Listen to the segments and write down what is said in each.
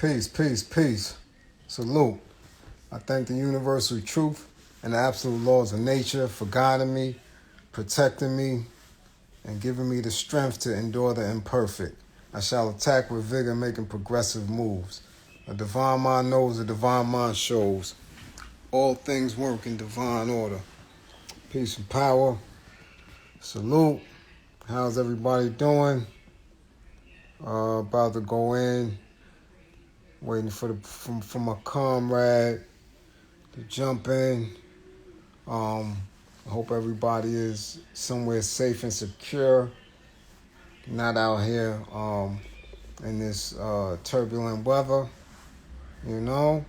Peace, peace, peace. Salute. I thank the universal truth and the absolute laws of nature for guiding me, protecting me, and giving me the strength to endure the imperfect. I shall attack with vigor, making progressive moves. A divine mind knows, a divine mind shows. All things work in divine order. Peace and power. Salute. How's everybody doing? About to go in, waiting for my comrade to jump in. I hope everybody is somewhere safe and secure, not out here in this turbulent weather. You know,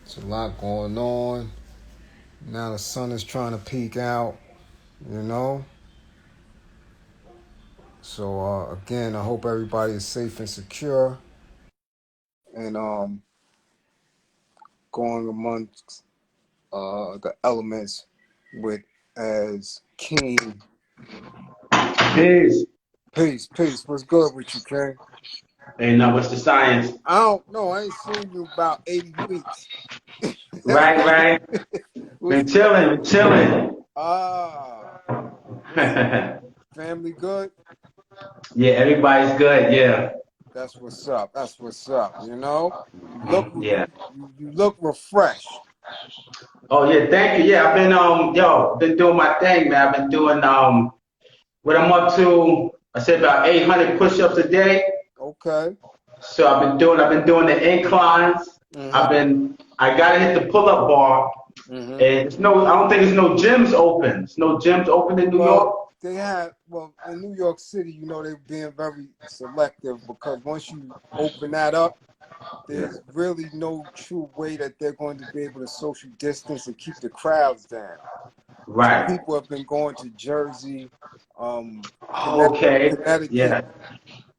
it's a lot going on. Now the sun is trying to peek out. You know, so again, I hope everybody is safe and secure, and going amongst the elements with as King. Peace. Peace, peace. What's good with you, King? Hey, now what's the science? I don't know. I ain't seen you about 80 weeks. Right, right. What's Been chilling, been chilling. ah? What's family good? Yeah, everybody's good. Yeah, That's what's up. That's what's up. You know, you look yeah. you look refreshed. Oh yeah, thank you. Yeah, I've been been doing my thing, man. I've been doing what I'm up to. I said about 800 push-ups a day. Okay. So I've been doing the inclines. Mhm. I gotta hit the pull-up bar. Mhm. And I don't think there's no gyms open. There's no gyms open in New Well, York. they had in New York City. You know, they're being very selective because once you open that up, there's really no true way that they're going to be able to social distance and keep the crowds down. So Right. people have been going to Jersey, Okay. Connecticut. Yeah.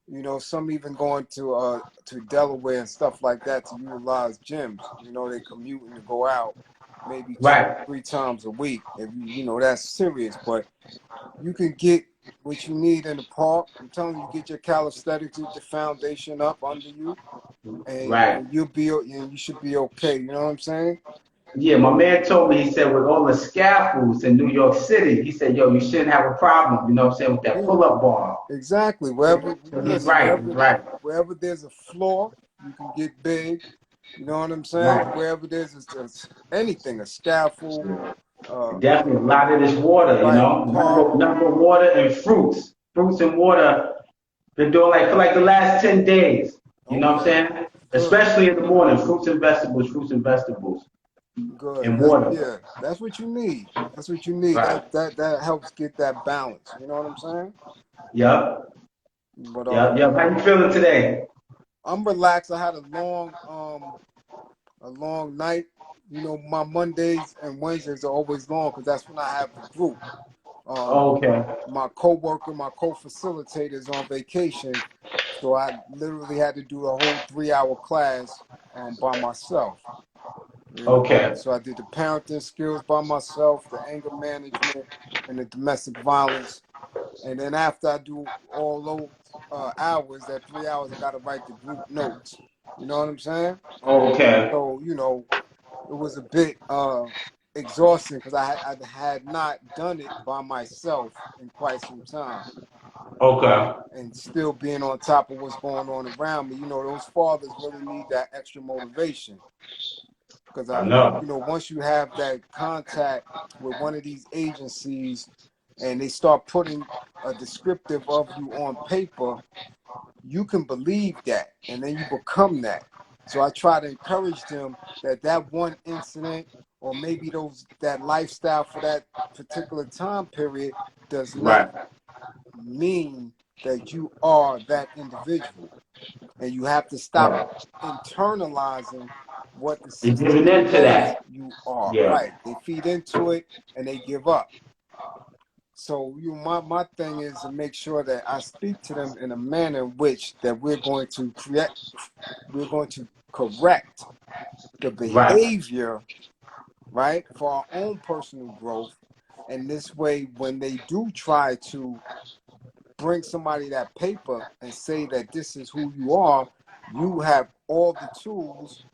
You know, some even going to Delaware and stuff like that to utilize gyms. You know, they commuting to go out maybe two, Right. 3 times a week. If you know that's serious, but you can get what you need in the park. I'm telling you, get your calisthenics, get your foundation up under you, and Right. you should be okay. You know what I'm saying? Yeah, my man told me, he said, with all the scaffolds in New York City, he said, yo, you shouldn't have a problem, you know what I'm saying, with that Yeah, pull-up bar. exactly. So he's Listen, right, he's right, wherever there's a floor, you can get big. You know what I'm saying? right. Wherever there's anything, a scaffold, Definitely a lot of this water, you right, know, park. nothing but water and fruits. Fruits and water. Been doing like for like the last 10 days, you know what I'm Okay, saying? good, Especially in the morning, fruits and vegetables, good. and water. Yeah, that's what you need. That's what you need. Right. That helps get that balance. You know what I'm saying? Yep, But yep, yep. How you feeling today? I'm relaxed. I had a long night. You know, my Mondays and Wednesdays are always long because that's when I have the group. Um, Okay. my co-worker, my co-facilitator is on vacation, so I literally had to do the whole 3-hour class by myself. You know, Okay. so I did the parenting skills by myself, the anger management, and the domestic violence. And then after I do all those hours, that 3 hours, I got to write the group notes. You know what I'm saying? Okay. So you know, it was a bit exhausting because I had not done it by myself in quite some time, Okay. and still being on top of what's going on around me. You know, those fathers really need that extra motivation because I know. you know, once you have that contact with one of these agencies and they start putting a descriptive of you on paper, you can believe that and then you become that. So I try to encourage them that one incident or maybe that lifestyle for that particular time period does not Right. mean that you are that individual, and you have to stop Right. internalizing what the You're system giving into says that. you are. Yeah. Right, they feed into it and they give up. So my thing is to make sure that I speak to them in a manner in which that we're going to correct the Right. behavior, right, for our own personal growth. And this way, when they do try to bring somebody that paper and say that this is who you are, you have all the tools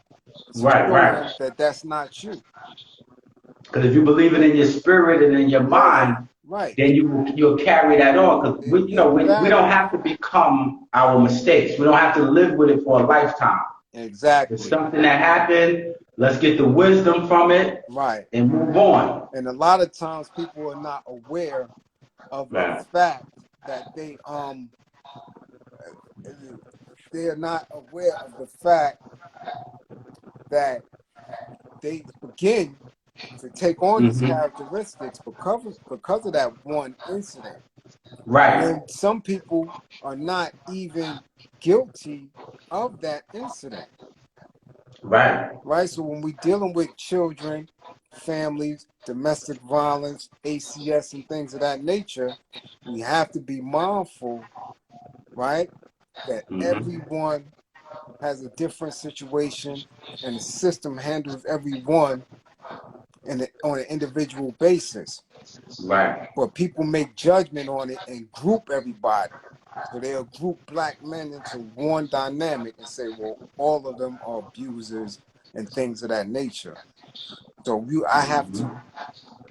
to Right, show right. him that that's not you. Because if you believe it in your spirit and in your Yeah, mind, right. then you'll carry that on. Because we don't Exactly. have to become our mistakes. We don't have to live with it for a lifetime. It's Exactly. something that happened. Let's get the wisdom from it Right. and move on. And a lot of times people are not aware of the Right. fact that they are not aware of the fact that they begin to take on these Hmm. characteristics because of that one incident. And Right. then some people are not even guilty of that incident, Right. right? So when we're dealing with children, families, domestic violence, ACS, and things of that nature, we have to be mindful, right, that Hmm. everyone has a different situation and the system handles everyone on an individual basis. Right. But people make judgment on it and group everybody. So they'll group black men into one dynamic and say, well, all of them are abusers and things of that nature. So I have Hmm. to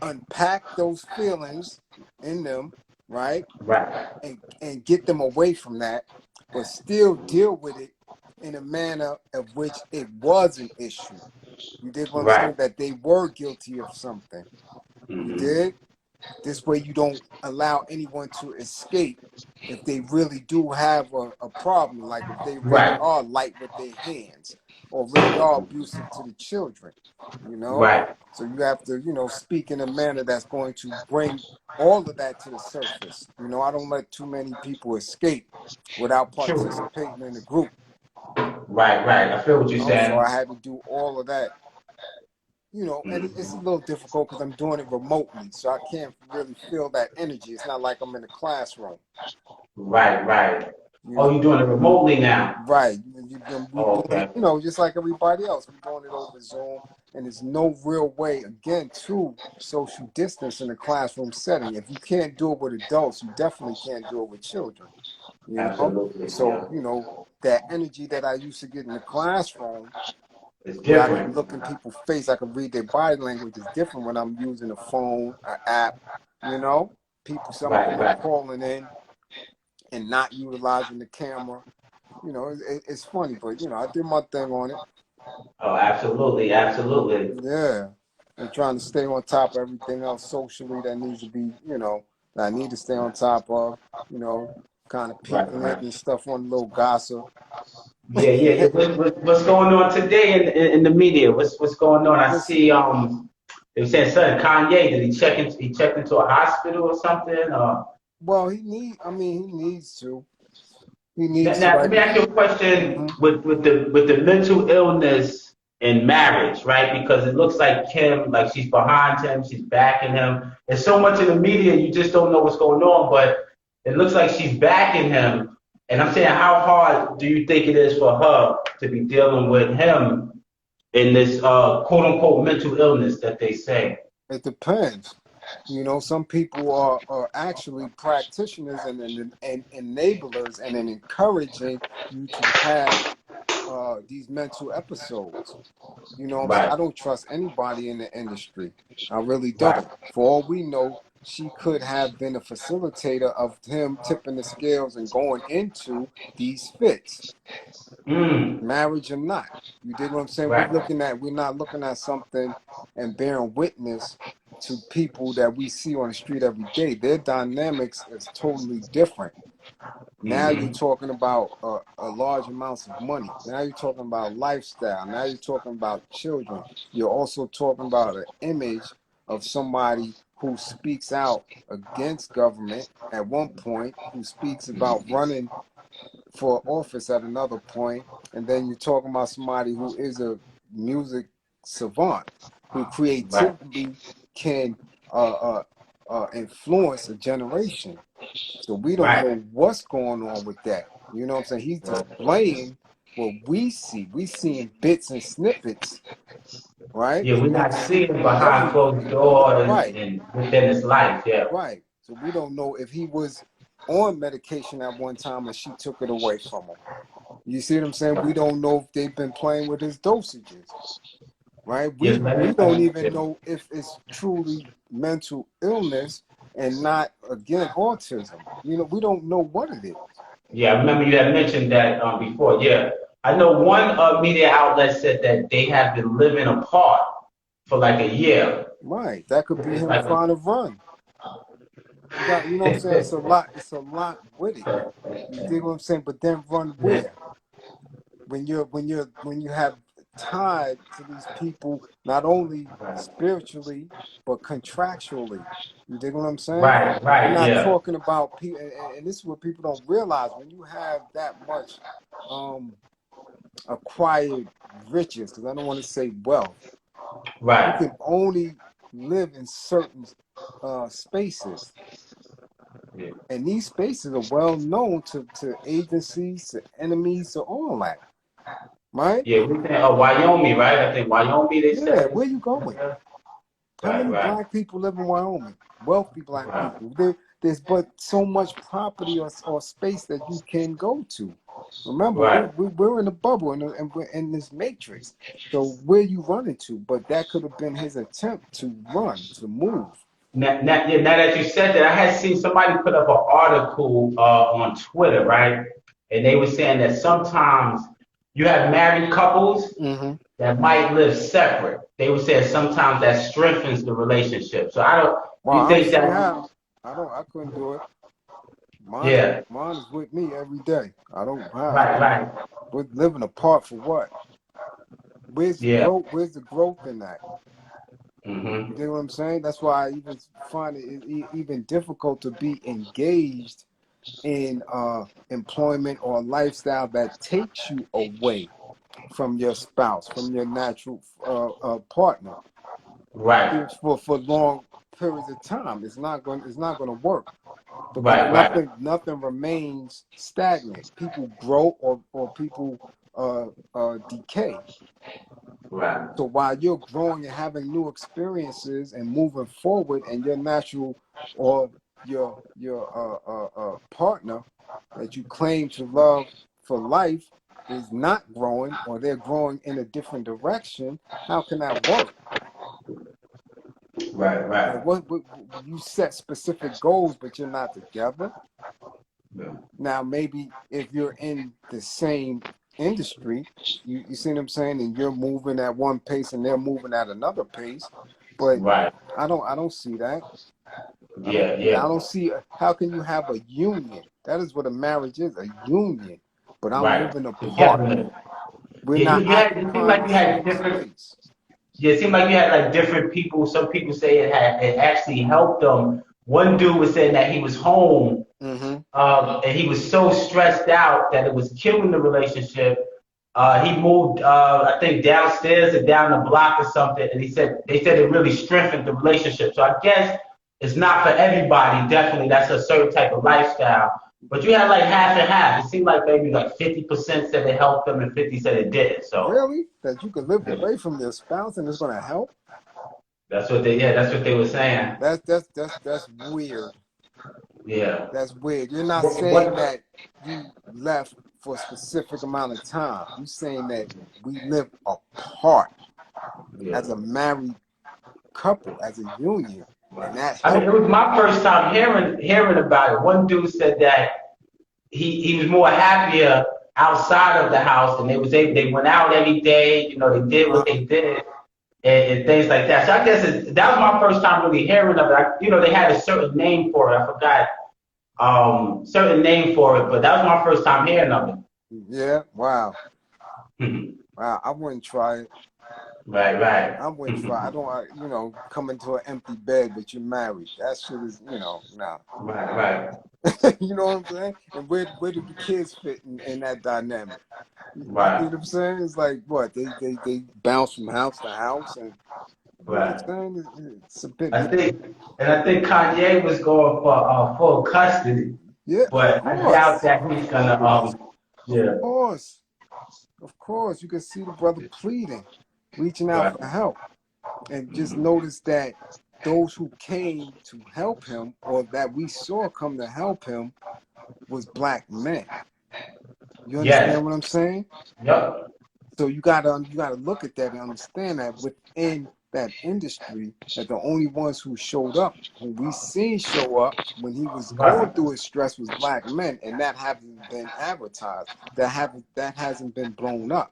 unpack those feelings in them, right? Right. And get them away from that, but still deal with it in a manner of which it was an issue. You did what I'm saying? Right. That they were guilty of something. You Hmm. did? This way you don't allow anyone to escape if they really do have a problem, like if they really Right. are light with their hands or really are abusive to the children, you know? Right. So you have to, speak in a manner that's going to bring all of that to the surface. I don't let too many people escape without True. participating in the group. Right. Right. I feel what you're So saying. I had to do all of that, and it's a Hmm. little difficult because I'm doing it remotely, so I can't really feel that energy. It's not like I'm in a classroom, Right. Right. you Oh, know. you're doing it remotely now. Right? We Oh, doing it, okay. just like everybody else. We doing it over Zoom, and there's no real way, again, to social distance in a classroom setting. If you can't do it with adults, you definitely can't do it with children, you know. Absolutely. So, Yeah. that energy that I used to get in the classroom, It's where I can different. look in people's face, I can read their body language, is different when I'm using a phone, an app, you know. Some Right. people Right. calling in and not utilizing the camera. It's funny, but I did my thing on it. Oh, absolutely. Absolutely. Yeah, and trying to stay on top of everything else socially that needs to be, that I need to stay on top of. You know, kind of Right. peeking in Right. and stuff on a little gossip. Yeah, yeah, yeah. What's going on today in the media? What's going on? I Listen, see they were saying son Kanye, did he check into a hospital or something? well, I mean, he needs to. He Now, needs to, now let like. me ask you a question Mm-hmm. with the mental illness in marriage, right? Because it looks like Kim, like she's behind him, she's backing him. There's so much in the media, you just don't know what's going on, but it looks like she's backing him. And I'm saying, how hard do you think it is for her to be dealing with him in this quote unquote mental illness that they say? It depends. Some people are actually practitioners and enablers and then encouraging you to have these mental episodes. You know what I'm saying? Right, I don't trust anybody in the industry. I really right. don't. For all we know, she could have been a facilitator of him tipping the scales and going into these fits, Mm, marriage or not. You dig what I'm saying? right. We're not looking at something and bearing witness to people that we see on the street every day. Their dynamics is totally different. Now you're Mm-hmm. talking about a large amounts of money. Now you're talking about lifestyle. Now you're talking about children. You're also talking about an image of somebody who speaks out against government at one point, who speaks about running for office at another point, and then you're talking about somebody who is a music savant, who Right. creatively can influence a generation. So we don't Right. know what's going on with that. You know what I'm saying? He's displaying what we see. We seeing bits and snippets, right? Yeah, We we're don't not see seeing behind closed everything. doors Right, and within his life. Yeah. right. So we don't know if he was on medication at one time and she took it away from him. You see what I'm saying? We don't know if they've been playing with his dosages, right? Yeah, We don't even yeah. know if it's truly mental illness and not, again, autism. You know, we don't know what it is. Yeah, I remember you had mentioned that before. Yeah, I know one media outlet said that they have been living apart for like a year. Right. That could be It's him like, trying to run. You know what I'm saying? It's a lot with it. You dig what I'm saying? But then run where? When you have tied to these people not only spiritually but contractually. You dig what I'm saying? right, We're right, not yeah, talking about people, and this is what people don't realize. When you have that much um, acquired riches, because I don't want to say wealth, you right, can only live in certain spaces. yeah. And these spaces are well known to agencies, to enemies, to all that, right? Yeah, we think Wyoming, right? I think Wyoming. They Yeah, said. where you going? How Right, many right, black people live in Wyoming? Wealthy black right, people. There's but so much property or space that you can go to. Remember, right. we're in a bubble and we're in this matrix. So where you running to? But that could have been his attempt to run, to move. Yeah, now that you said that, I had seen somebody put up an article on Twitter, right? And they were saying that sometimes you have married couples Mm-hmm. that might live separate. They were saying sometimes that strengthens the relationship. So I don't. Well, You I don't think see that? how. I couldn't do it. Yeah. Mine is with me every day. I don't how I Right. can Right. we're living apart for what? Where's the Yeah. growth? Where's the growth in that? You Mhm. dig what I'm saying? That's why I even find it even difficult to be engaged in employment or a lifestyle that takes you away from your spouse, from your natural partner. Right. It's for long periods of time. It's not going to work because Right. Right. nothing remains stagnant. People grow or people decay. Right. So while you're growing and having new experiences and moving forward, and your natural or your partner that you claim to love for life is not growing, or they're growing in a different direction, how can that work? Right. Like Right. what you set specific goals, but you're not together. Yeah. Now maybe if you're in the same industry, you see what I'm saying, and you're moving at one pace and they're moving at another pace, but Right. I don't see that. I don't Yeah. see that. I Yeah. don't see how can you have a union? That is what a marriage is, a union. But I'm Right. living apart. Together. We're Yeah. not You had. It seemed occupying like the you had same different. space. Yeah, it seemed like you had like different people. Some people say it actually helped them. One dude was saying that he was home, Mm-hmm. and he was so stressed out that it was killing the relationship. He moved, I think, downstairs or down the block or something, and he said they said it really strengthened the relationship. So I guess it's not for everybody. Definitely, that's a certain type of lifestyle. But you had like half and half. It seemed like maybe like 50% said it helped them and 50 said it didn't. So Really? That you could live away from your spouse and it's gonna help? that's what they were saying. That's weird. Yeah. That's weird. You're not saying What? that you left for a specific amount of time. You're saying that we live apart Yeah. as a married couple, as a union, Right. and that I mean, helped it was you. my first time hearing about it. One dude said that he was more happier outside of the house, and they went out every day. You know, they did what they did and things like that. So I guess that was my first time really hearing of it. You know, they had a certain name for it. I forgot certain name for it, but that was my first time hearing of Yeah. Wow. it. Wow. I wouldn't try it. Right, right. I wouldn't try. I don't. Come into an empty bed, but you're married. That shit is, nah. Right, right, You know what I'm saying? And where do the kids fit in that dynamic? You see right, what I'm saying? It's like what they bounce from house to house, and you know what I'm right. saying? It's a bit I think Kanye was going for full custody, yeah, but I doubt that of he's gonna course, yeah, course, of course. You can see the brother pleading, reaching out right, for help, and just notice that those who came to help him or that we saw come to help him was black men. You understand Yes. what I'm saying? Yep. So you gotta look at that and understand that within that industry, that the only ones who showed up, who we seen show up when he was going Right. through his stress, was black men, and that haven't been advertised. That hasn't been blown up.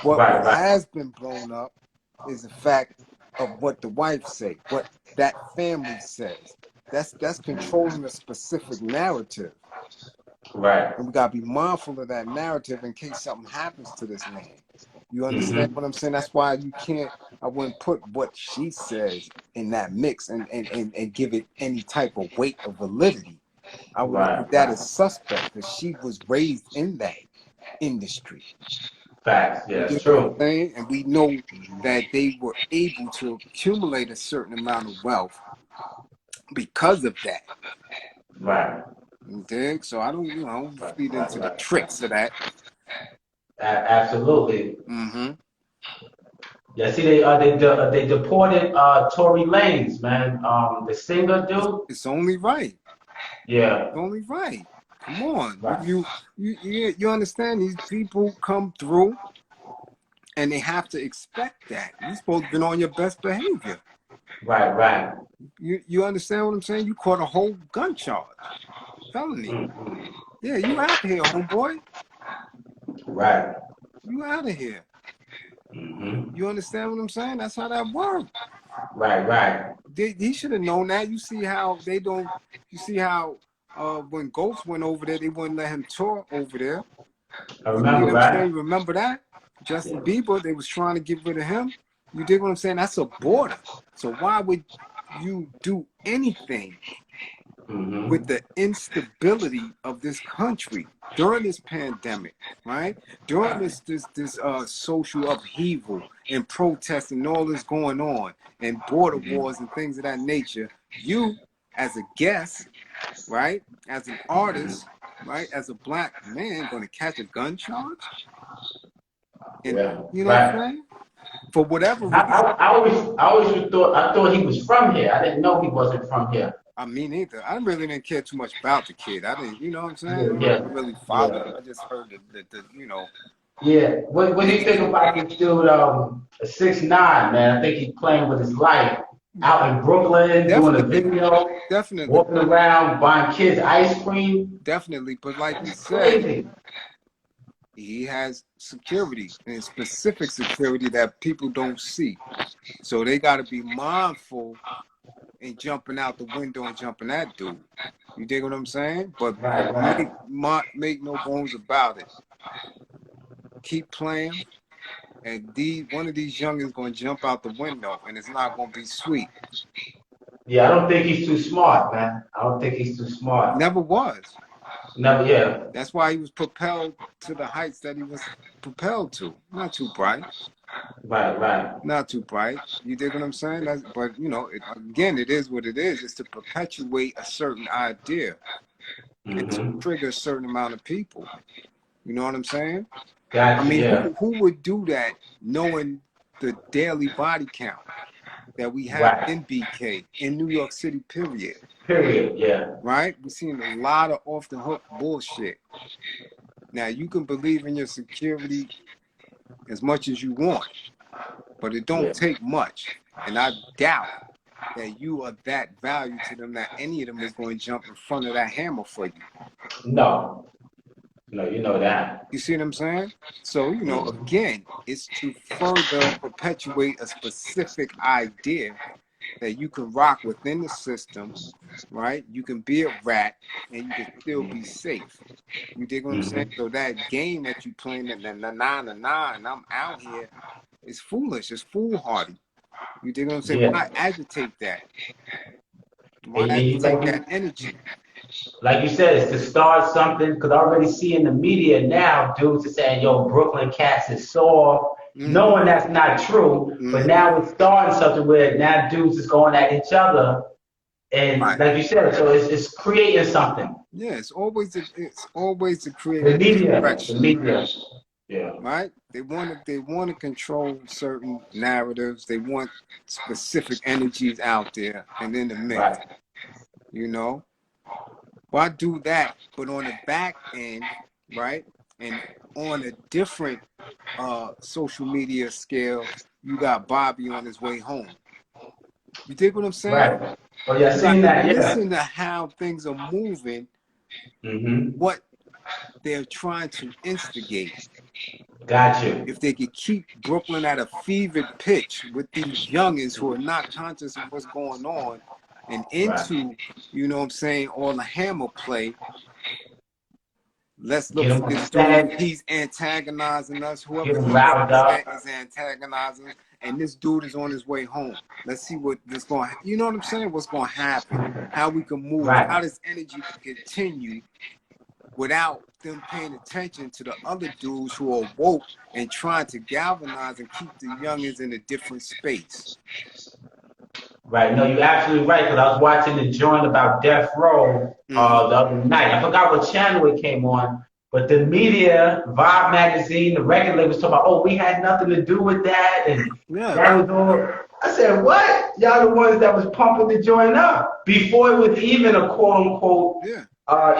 What Right. Right. has been blown up is the fact of what the wife say, what that family says. That's controlling a specific narrative. Right. And we gotta be mindful of that narrative in case something happens to this man. You understand Mm-hmm. what I'm saying? That's why you can't, I wouldn't put what she says in that mix and give it any type of weight or validity. I would look Right. at that Right. as suspect because she was raised in that industry. Facts. You Yeah, it's dig what I'm true. saying? And we know Mm-hmm. that they were able to accumulate a certain amount of wealth because of that. Right. You dig? So I don't Right. feed Right. into the Right. tricks of that. Absolutely. Mm-hmm. Yeah. See, they deported Tory Lanez, man. The singer dude. It's only right. Yeah. It's only right. Come on. Right. You understand these people come through and they have to expect that. You're supposed to be on your best behavior. Right. Right. You understand what I'm saying? You caught a whole gun charge. Felony. Mm-hmm. Yeah, you out of here, homeboy. Right. You out of here. Mm-hmm. You understand what I'm saying? That's how that works. Right. Right. He should have known that. You see how they don't. You see how when Ghost went over there, they wouldn't let him tour over there. I You see remember. what I'm saying? Right. You remember that? Yeah. Justin Bieber, they was trying to get rid of him. You dig what I'm saying? That's a border. So why would you do anything with Mm-hmm. the instability of this country during this pandemic, right? During Right. this social upheaval and protests and all this going on and border Mm-hmm. wars and things of that nature, you as a guest, right? As an artist, right? As a black man going to catch a gun charge? And Yeah. you know what I'm Right. saying? For whatever I, reason. I, I always thought he was from here. I didn't know he wasn't from here. I mean, either. I really didn't care too much about the kid. I didn't, you know what I'm saying? Yeah. I Yeah. didn't really follow Yeah. him. I just heard the Yeah. What do you think interview. about this dude, 6ix9ine, man? I think he's playing with his life out in Brooklyn, doing a Definitely, video, definitely, walking around, buying kids ice cream. definitely. But like we That's said, crazy. he has security and specific security that people don't see. So they got to be mindful in jumping out the window and jumping that dude. You dig what I'm saying? But Right. Right. make no bones about it. Keep playing, and one of these youngins gonna jump out the window, and it's not gonna be sweet. Yeah. I don't think he's too smart, man. I don't think he's too smart. Never was. Never. Yeah. That's why he was propelled to the heights that he was propelled to. Not too bright. Right. Right. Not too bright. You dig what I'm saying? But again, it is what it is. It's to perpetuate a certain idea and to Mm-hmm. trigger a certain amount of people. You know what I'm saying? I Gotcha. mean, Yeah. who would do that knowing the daily body count that we have Right. in BK, in New York City, period? Period. Yeah. Right? We're seeing a lot of off the hook bullshit. Now, you can believe in your security as much as you want, but it don't Yeah. take much. And I doubt that you are that value to them that any of them is going to jump in front of that hammer for you. No. No. You know that. You see what I'm saying? So, Mm-hmm. again, it's to further perpetuate a specific idea that you can rock within the system, right? You can be a rat and you can still be safe. You dig what I'm saying? Mm-hmm. So that game that you playing, that the 9 to 9, I'm out here, is foolish. It's foolhardy. You dig what I'm saying? Yeah. Why agitate that? Why And you, agitate that energy? like you said, it's to start something. Because I already see in the media now, dudes are saying, "Yo, Brooklyn cats is soft," Mm-hmm. knowing that's not true. But Mm-hmm. now it's starting something where now dudes is going at each other, and Right. like you said, so it's creating something. Yeah, it's always to create The a media, the direction. media, yeah, Right? They want to control certain narratives. They want specific energies out there and in the mix. right, You know, why do that? But on the back end, right? And on a different social media scale, you got Bobby on his way home. You dig what I'm saying? Right. Oh yeah, I You got seen to that. Yeah. listen to how things are moving, what they're trying to instigate. Got you. If they could keep Brooklyn at a fevered pitch with these youngins who are not conscious of what's going on and Right. into, you know what I'm saying, all the hammer play. Let's look Get for them this dude. upset. He's antagonizing us. Get Whoever them he riled represent up. is antagonizing us. And this dude is on his way home. Let's see what's going to, you know what I'm saying? What's going to happen? How we can move. How Right. this energy can continue without them paying attention to the other dudes who are woke and trying to galvanize and keep the youngins in a different space. Right. No, you're absolutely right. Because I was watching the joint about Death Row the other night. I forgot what channel it came on, but the media, Vibe magazine, the record label was talking about, oh, we had nothing to do with that, and Yeah. that was all. I said, what? Y'all the ones that was pumping the joint up before it was even a quote unquote Yeah.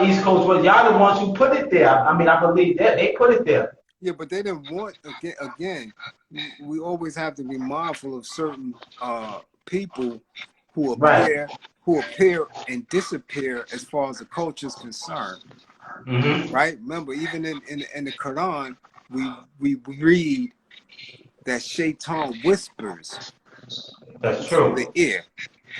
East Coast. Was y'all the ones who put it there? I mean, I believe that they put it there. Yeah, but they didn't want, again, we always have to be mindful of certain people who Right. appear and disappear as far as the culture is concerned. Right? Remember, even in the Quran, we read that Shaitan whispers That's into the true. ear.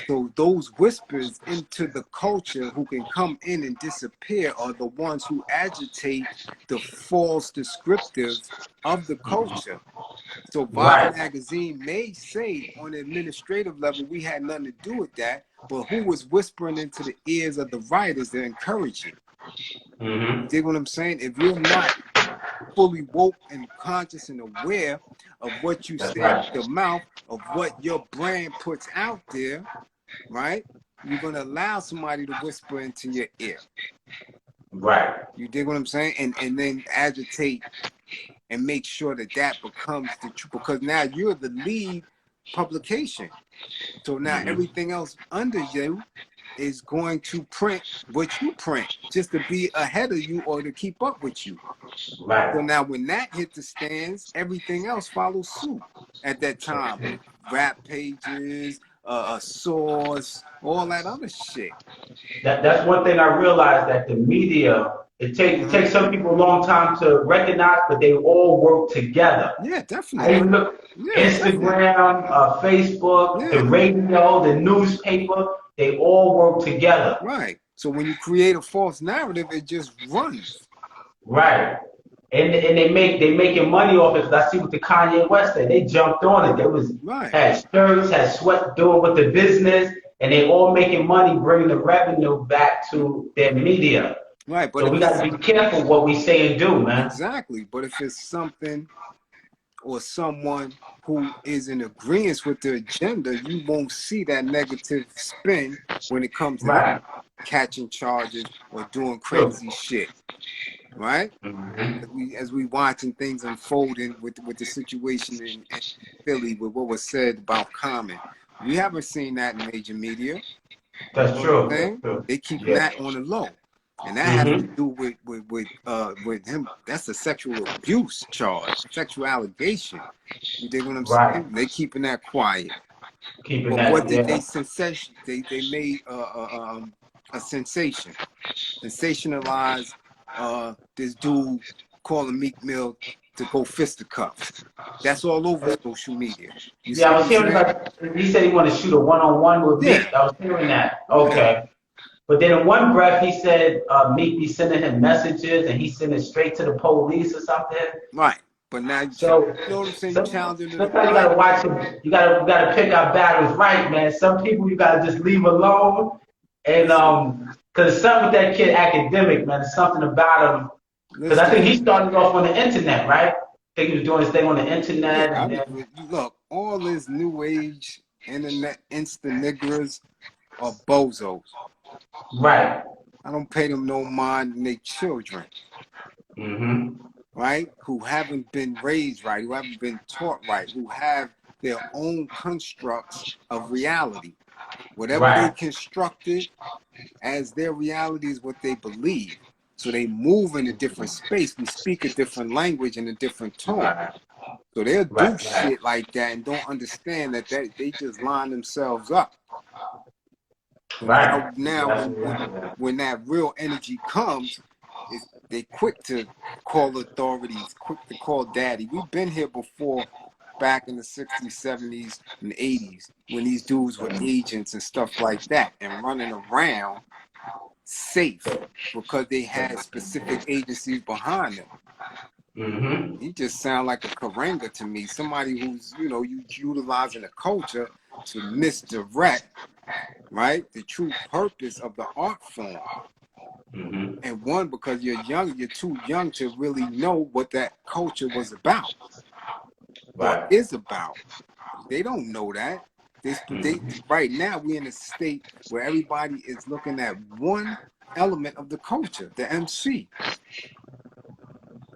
So those whispers into the culture who can come in and disappear are the ones who agitate the false descriptives of the culture. So Vibe Right. magazine may say on the administrative level we had nothing to do with that, but who was whispering into the ears of the writers to encourage it? You dig what I'm saying? If you're not fully woke and conscious and aware of what you That's say out right. your mouth, of what your brand puts out there, right? You're going to allow somebody to whisper into your ear. Right. You dig what I'm saying? And then agitate and make sure that that becomes the truth, because now you're the lead publication. So now everything else under you is going to print what you print just to be ahead of you or to keep up with you. Right. So now when that hit the stands, everything else follows suit at that time. Rap pages, a source, all that other shit. That's one thing I realized, that the media, it takes some people a long time to recognize, but they all work together. Yeah, I definitely. even look Yeah, definitely. Instagram, Facebook, the Yeah, radio, the newspaper, they all work together. right. So when you create a false narrative, it just runs. Right. And they making money off it. 'Cause I see what the Kanye West said. They jumped on it. They was Right. had shirts, had sweat doing with the business, and they all making money, bringing the revenue back to their media. Right. But So if we got it's to be careful what we say and do, man. exactly, but if it's something or someone who is in agreement with the agenda, you won't see that negative spin when it comes to them Right. catching charges or doing True. crazy shit. Right? As we watching things unfolding with the situation in Philly with what was said about Common. We haven't seen that in major media. You That's know what I'm true. That's saying? true. They keeping Yeah. that on the low. And that has to do with him. That's a sexual abuse charge, sexual allegation. You dig what I'm Right. saying? They keeping that quiet. Keeping But what that. did they Yeah. sensation? They made a sensation, sensationalize this dude calling Meek Mill to go fisticuffs. That's all over social media. You Yeah, see I what was I'm hearing saying? about. He said he wanted to shoot a one-on-one with Yeah, Meek. I was hearing that. yeah, Okay. But then in one breath, he said Meek be sending him messages, and he sending it straight to the police or something. right. But now So you know what I'm saying? You challenging the sometimes you gotta Bible. watch him. You gotta pick our battles right, man. Some people you gotta just leave alone, and Listen, cause something with that kid academic, man. There's something about him. Cause I think listen. he started off on the internet, right? I think he was doing his thing on the Yeah, internet, and then look, all this new age internet instant niggers are bozos. right. I don't pay them no mind in their children, right? Who haven't been raised right, who haven't been taught right, who have their own constructs of reality. Whatever they Right. constructed as their reality is what they believe. So they move in a different space. We speak a different language and a different tone. So they'll do shit like that and don't understand that they just line themselves up. So when that real energy comes, they quick to call authorities, quick to call daddy. We've been here before, back in the 60s, 70s, and 80s, when these dudes were agents and stuff like that and running around safe because they had specific agencies behind them. Mm-hmm. He just sound like a karanga to me, somebody who's, you utilizing the culture to misdirect, right, the true purpose of the art form. Mm-hmm. And one, because you're young, you're too young to really know what that culture was about or is about. They don't know that. Right now, we're in a state where everybody is looking at one element of the culture, the MC.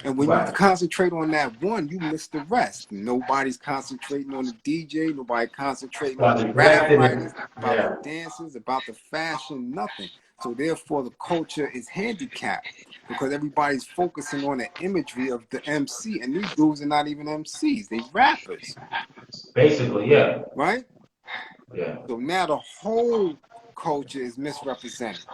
And when you concentrate on that one, you miss the rest. Nobody's concentrating on the DJ. Nobody concentrating on the rap writers, about the dancers, about the fashion, nothing. So therefore, the culture is handicapped because everybody's focusing on the imagery of the MC. And these dudes are not even MCs. They rappers. Basically, yeah. Right? Yeah. So now the whole culture is misrepresented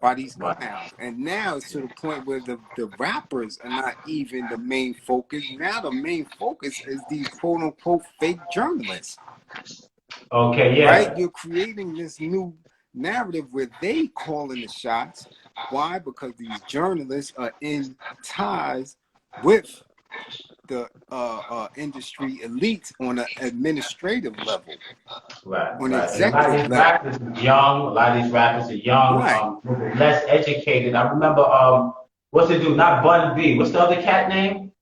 by these clowns. And now it's to the point where the rappers are not even the main focus. Now the main focus is these quote unquote fake journalists. Okay, yeah. Right? You're creating this new narrative where they calling the shots. Why? Because these journalists are in ties with the industry elites on an administrative level. Right. On And a lot of executive these level. rappers are young. A lot of these rappers are young, less educated. I remember, what's the dude? Not Bun B. What's the other cat name?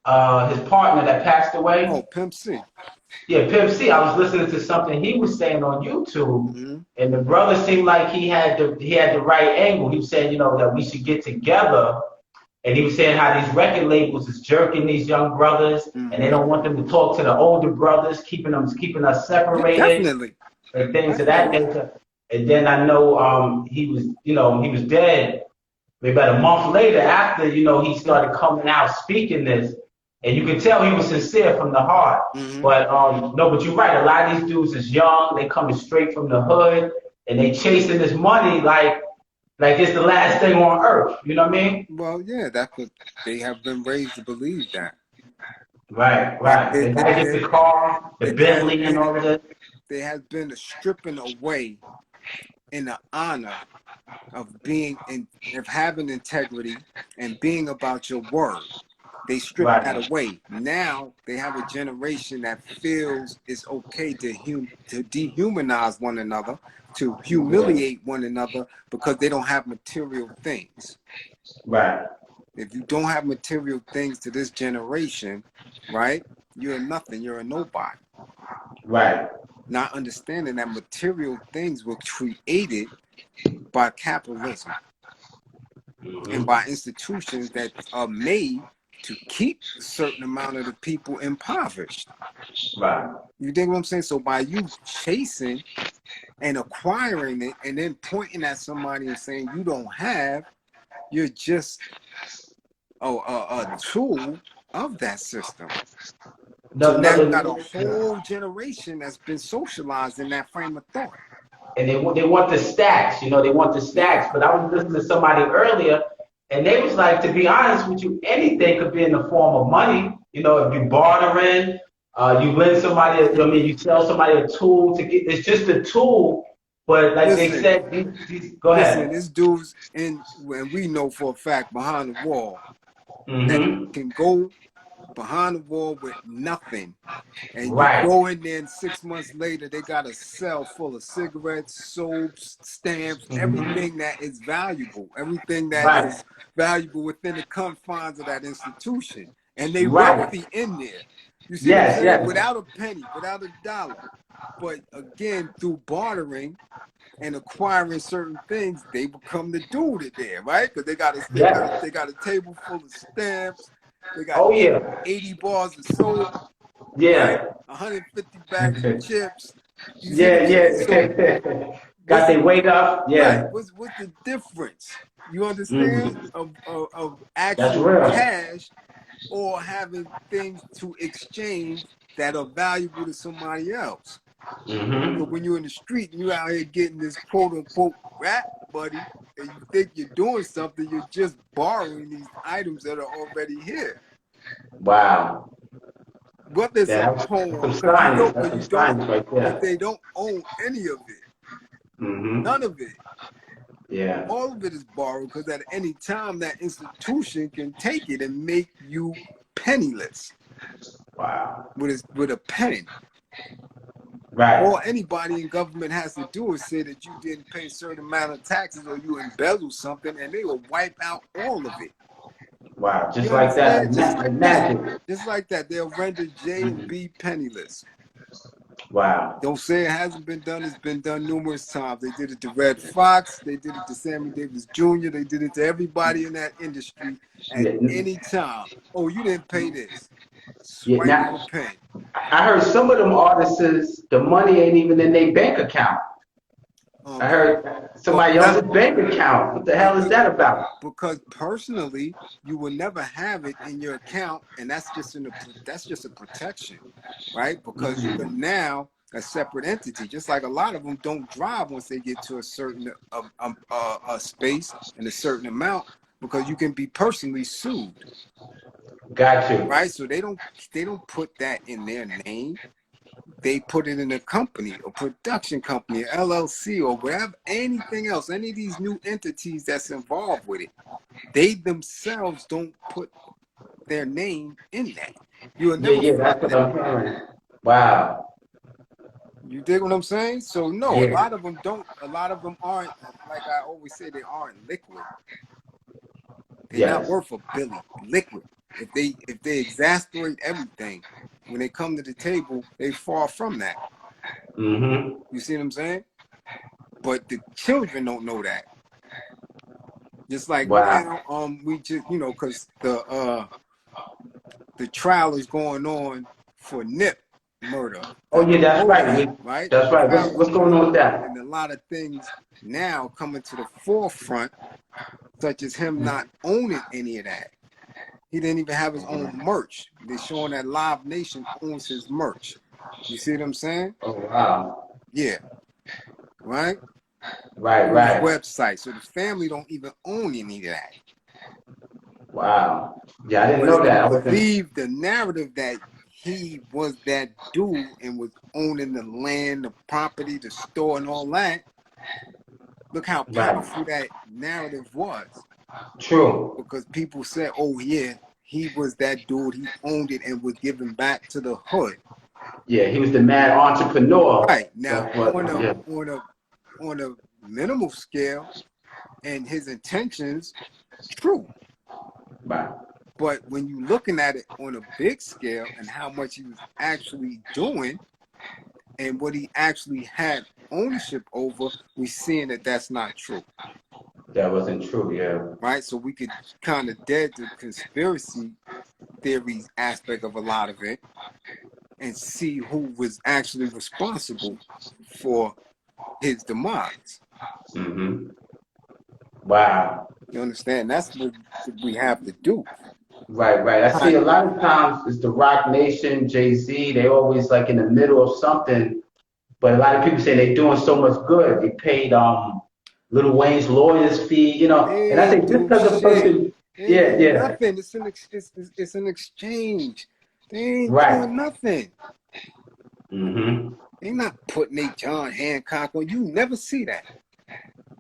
His partner that passed away. Oh, Pimp C. Yeah, Pimp C. I was listening to something he was saying on YouTube, and the brother seemed like he had the right angle. He was saying, that we should get together. And he was saying how these record labels is jerking these young brothers, and they don't want them to talk to the older brothers, keeping us separated, definitely, and things of that nature. And then I know he was dead. Maybe about a month later, after he started coming out speaking this, and you could tell he was sincere from the heart. But no, but you're right. A lot of these dudes is young. They coming straight from the hood, and they chasing this money like it's the last thing on earth, you know what I mean? Well, yeah, they have been raised to believe that. Right. They gotta get the car, the Bentley, and all of that. There has been a stripping away in the honor of having integrity and being about your word. They strip that away. Now they have a generation that feels it's okay to dehumanize one another, to humiliate one another because they don't have material things. Right. If you don't have material things to this generation, right, you're nothing. You're a nobody. Right. Not understanding that material things were created by capitalism and by institutions that are made to keep a certain amount of the people impoverished. Right. You dig what I'm saying? So by you chasing and acquiring it and then pointing at somebody and saying you don't have, you're just a tool of that system. So now you got a whole generation that's been socialized in that frame of thought. And they want the stacks, they want the stacks. But I was listening to somebody earlier, and they was like, to be honest with you, anything could be in the form of money. If you bartering, you lend somebody, you sell somebody a tool to get. It's just a tool, but like they said, go ahead. Listen, this dude's and we know for a fact behind the wall that can go behind the wall with nothing. And you go in there and 6 months later, they got a cell full of cigarettes, soaps, stamps, everything that is valuable, everything that is valuable within the confines of that institution. And they wealthy in there. You see what I'm saying? Without a penny, without a dollar. But again, through bartering and acquiring certain things, they become the dude there, right? Because they got a table full of stamps. They got 80 bars of soap. Yeah. Right? 150 bags of chips. Yeah. So Got What's their the weight up. right? Yeah. What's the difference? You understand Hmm. of That's actual real. cash or having things to exchange that are valuable to somebody else. So Hmm. when you're in the street and you out here getting this quote unquote rap buddy, and you think you're doing something, you're just borrowing these items that are already here. Wow. Whether it's a Yeah, that's poem, some science. That's because some you don't, science right because there. they don't own any of it, Hmm. none of it. Yeah. All of it is borrowed because at any time that institution can take it and make you penniless Wow. with a pen. Right. All anybody in government has to do is say that you didn't pay a certain amount of taxes or you embezzled something, and they will wipe out all of it. Wow. Just You like that, understand? Just like like that. magic. Just like that. They'll render J and Hmm. B penniless. Wow. Don't say it hasn't been done. It's been done numerous times. They did it to Red Fox. They did it to Sammy Davis Jr. They did it to everybody in that industry at Yeah. any time. Oh, you didn't pay this. Yeah. Swipe of a Now, pen. I heard some of them artists, the money ain't even in their bank account. I Okay. heard Well, somebody else's bank account. What the hell is because that about? personally, you will never have it in your account, and that's just a protection, right? Because you are Mm. now a separate entity. Just like a lot of them don't drive once they get to a certain a space and a certain amount, because you can be personally sued, Got you. right? So they don't put that in their name. They put it in a company, a production company, LLC, or wherever, anything else, any of these new entities that's involved with it. They themselves don't put their name in that. You will Yeah, never yeah, find that's what that. I'm hearing. Wow. You dig what I'm saying? So no, a Yeah. lot of them don't. A lot of them aren't. Like I always say, they aren't liquid. They're not Yes. worth a billy. Liquid. If they exasperate everything, when they come to the table, they fall from that. Mm-hmm. You see what I'm saying? But the children don't know that. Just like Wow. now, we just because the trial is going on for Nip murder, Oh yeah, the that's right. Kodak, right? That's The right. trial is What's going going on with on, that? and a lot of things now coming to the forefront, such as him not owning any of that. He didn't even have his own merch. They're showing that Live Nation owns his merch. You see what I'm saying? Oh wow. Yeah, right? Right, Through his right. website. So the family don't even own any of that. Wow. Yeah, I didn't But if know you that. I wasn't. believe the narrative that he was that dude and was owning the land, the property, the store, and all that, look how Right. powerful that narrative was. True. Because people said, oh, yeah, he was that dude. He owned it and was giving back to the hood. Yeah, he was the mad entrepreneur. Right. Now, That's what. Yeah. on a minimal scale, and his intentions, true. Right. But when you're looking at it on a big scale and how much he was actually doing and what he actually had ownership over, we're seeing that that's not true, That wasn't true. Yeah. right? So we could kind of dead the conspiracy theories aspect of a lot of it and see who was actually responsible for his demise. Mm-hmm. Wow. You understand? That's what we have to do. Right, right. I see a lot of times it's the Rock Nation, Jay-Z, they always like in the middle of something, but a lot of people say they're doing so much good. They paid Lil Wayne's lawyer's fee, They and I ain't think just do because a shit. person, They ain't yeah, do yeah, nothing. It's an exchange. They ain't right. doing nothing. Mm-hmm. They not putting a John Hancock on. You never see that.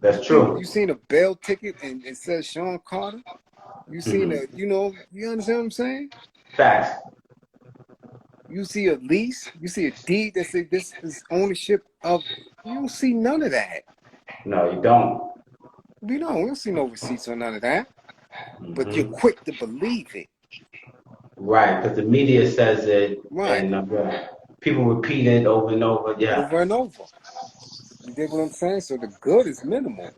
That's You true. seen a bail ticket and it says Sean Carter? You seen Mm-hmm. you understand what I'm saying? Facts. You see a lease, you see a deed that says this is ownership of, you don't see none of that. No, you don't. We don't see no receipts on none of that. But you're Mm-hmm. quick to believe it. Right, because the media says it, Right. and people repeat it over and over. Yeah. Over and over. You dig what I'm saying? So the good is minimal,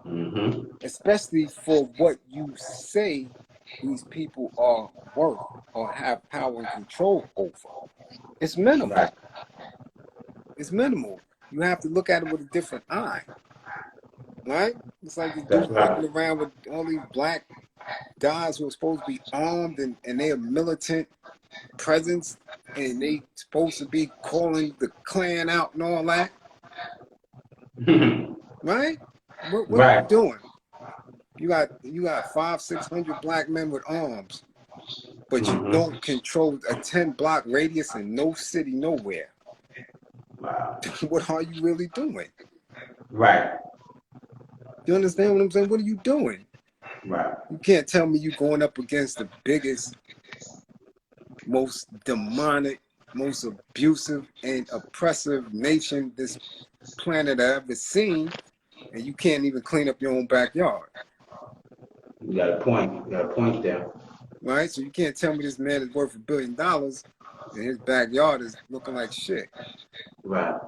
Mm-hmm. especially for what you say these people are worth or have power and control over. It's minimal. Right. It's minimal. You have to look at it with a different eye, right? It's like this That's dude right. walking around with all these black guys who are supposed to be armed and they're militant presence and they supposed to be calling the Klan out and all that, right? What are you Right. doing? You got 500-600 black men with arms, but you Mm-hmm. don't control a 10-block radius in no city nowhere. Wow. What are you really doing? Right. You understand what I'm saying? What are you doing? Right. You can't tell me you're going up against the biggest, most demonic, most abusive and oppressive nation this planet I've ever seen, and you can't even clean up your own backyard. You got a point. You got a point there. Right? So you can't tell me this man is worth $1 billion and his backyard is looking like shit. Right.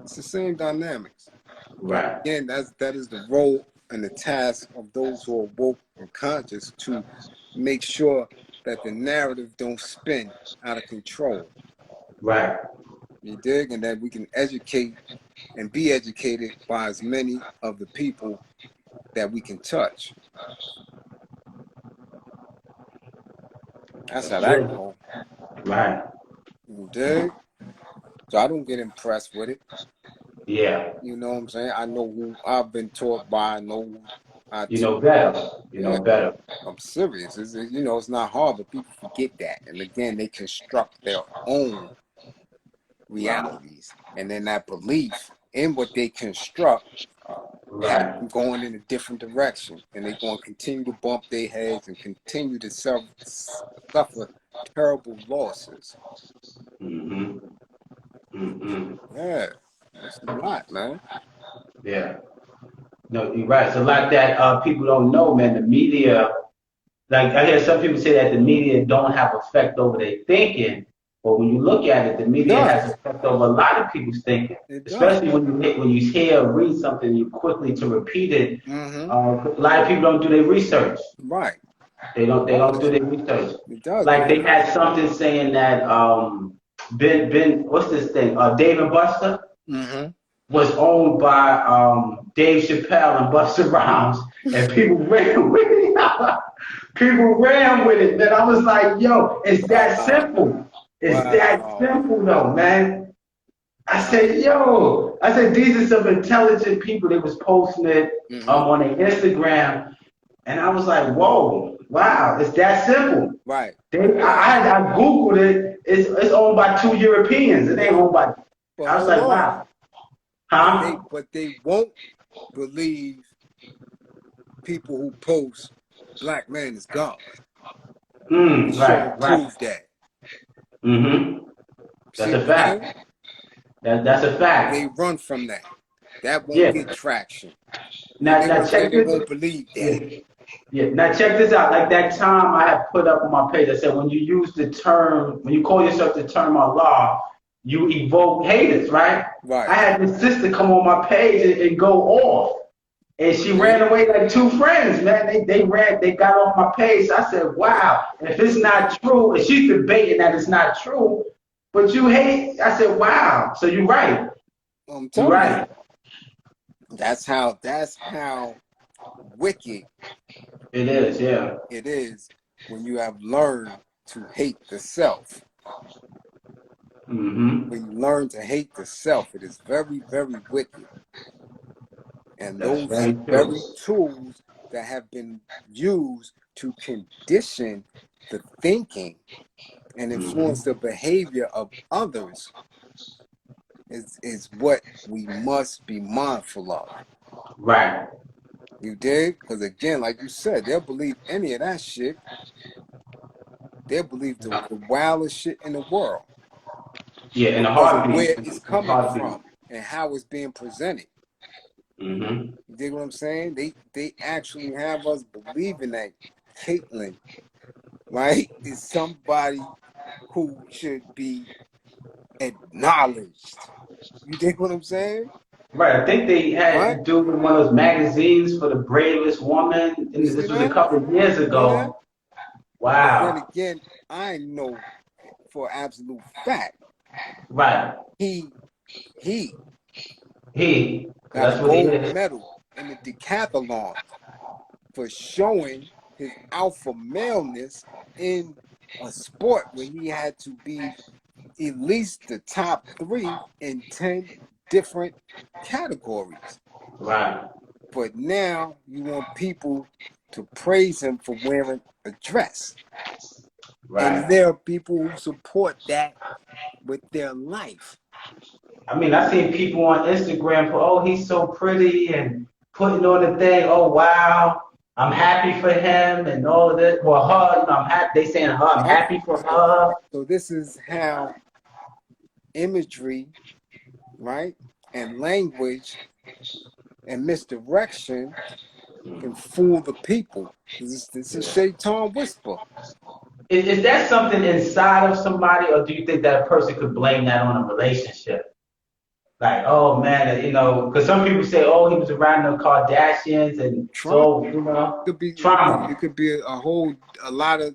It's the same dynamics. But Right. again, that is the role and the task of those who are woke and conscious to make sure that the narrative don't spin out of control. Right. You dig? And that we can educate and be educated by as many of the people that we can touch. That's how that True. goes. Right. You dig? So I don't get impressed with it. Yeah. You know what I'm saying? I know who I've been taught by. I know who I You teach. know better. You Yeah, know better. I'm serious. It's not hard, but people forget that. And again, they construct their own Right. realities. And then that belief in what they construct have Right. them going in a different direction. And they're going to continue to bump their heads and continue to suffer terrible losses. Mm-hmm. Mm-hmm. Yeah, it's a lot, man. Yeah. No, you're right. It's a lot that people don't know, man. The media, like I hear some people say that the media don't have effect over their thinking, but when you look at it, the It media has does. effect over a lot of people's thinking. It does. Especially when you hear or read something, you quickly to repeat it. Mm-hmm. A lot of people don't do their research. Right. They don't do their research. It does. Like they had something saying that Ben what's this thing? Dave and Buster Mm-hmm. was owned by Dave Chappelle and Busta Rhymes, and people ran with it. People ran with it, man. I was like, yo, it's that Wow. simple. It's that Wow. simple, though, man. I Wow. said, yo, I said these are some intelligent people. They was posting it Mm-hmm. on their Instagram, and I was like, whoa, wow, it's that simple. Right. I googled it. It's owned by two Europeans. It ain't owned by. But I was hold like, on. wow, huh? But they won't believe people who post black man is God and show and Right, right. prove that. Mm-hmm. See That's a what I'm saying? fact. That's a They fact. run from that. That won't Yeah. get traction. You Now, dig what now I'm saying? check They this. won't believe that. Yeah. Yeah. Now check this out. Like that time I had put up on my page, I said when you use the term, when you call yourself the term Allah, you evoke haters, right? Right. I had this sister come on my page and go off. And she Mm-hmm. ran away like two friends, man. They got off my page. I said, wow, if it's not true, and she's debating that it's not true, but you hate, I said, wow. So you're right. I'm You're telling you. right. That's how wicked It is, yeah. it is when you have learned to hate the self. Mm-hmm. When you learn to hate the self, it is very, very wicked. And That's those very true. very tools that have been used to condition the thinking and influence Mm-hmm. the behavior of others is what we must be mindful of. Right. You dig? Because again, like you said, they'll believe any of that shit. They'll believe the wildest shit in the world Yeah, in a because of heartbeat. where In it's a coming heartbeat. from and how it's being presented. Mm-hmm. You dig what I'm saying? They actually have us believing that Caitlyn, right, is somebody who should be acknowledged. You dig what I'm saying? Right. I think they had Right? to do with one of those magazines for the bravest woman. You And see this was a that? couple of years You see that? ago. But then Wow. again, I know for absolute fact Right. he got a That's what he gold is. medal in the decathlon for showing his alpha maleness in a sport where he had to be at least the top 3 in 10 different categories. Right. But now you want people to praise him for wearing a dress. And Right. there are people who support that with their life. I mean, I seen people on Instagram put, oh, he's so pretty and putting on the thing, oh wow, I'm happy for him and all of this. Well, her, you know, I'm happy. They saying her, I'm Right? happy for her. So this is how imagery, right, and language and misdirection can fool the people. This is Shaitan whisper. Is that something inside of somebody, or do you think that a person could blame that on a relationship? Like, oh man, you know, because some people say, oh, he was around the Kardashians, and Trauma so you know, could be trauma. it could be a lot of